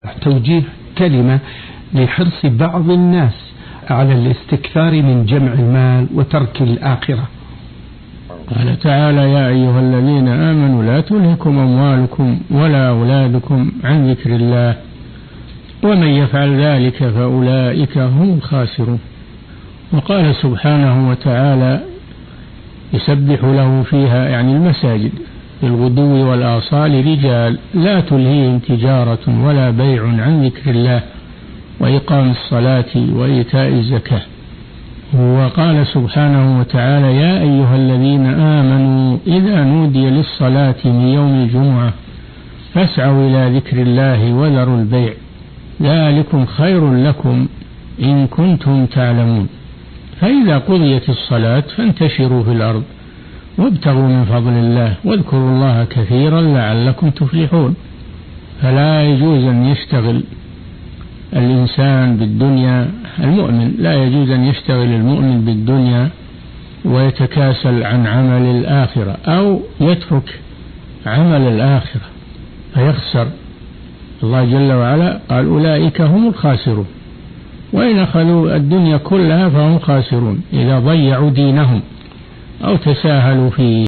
توجيه كلمة لحرص بعض الناس على الاستكثار من جمع المال وترك الآخرة. قال تعالى: يا أيها الذين آمنوا لا تلهكم أموالكم ولا أولادكم عن ذكر الله ومن يفعل ذلك فأولئك هم الخاسرون. وقال سبحانه وتعالى: يسبح له فيها، يعني المساجد، بالغدو والآصال رجال لا تلهيهم تجارة ولا بيع عن ذكر الله وإقام الصلاة وإيتاء الزكاة. وقال سبحانه وتعالى: يا أيها الذين آمنوا إذا نودي للصلاة من يوم الجمعة فاسعوا إلى ذكر الله وذروا البيع ذلكم خير لكم إن كنتم تعلمون. فإذا قضيت الصلاة فانتشروا في الأرض وابتغوا من فضل الله واذكروا الله كثيرا لعلكم تفلحون. فلا يجوز أن يشتغل الإنسان بالدنيا، المؤمن لا يجوز أن يشتغل المؤمن بالدنيا ويتكاسل عن عمل الآخرة أو يترك عمل الآخرة فيخسر. الله جل وعلا قال: أولئك هم الخاسرون. وإن أخذوا الدنيا كلها فهم خاسرون إذا ضيعوا دينهم أو تساهلوا فيه.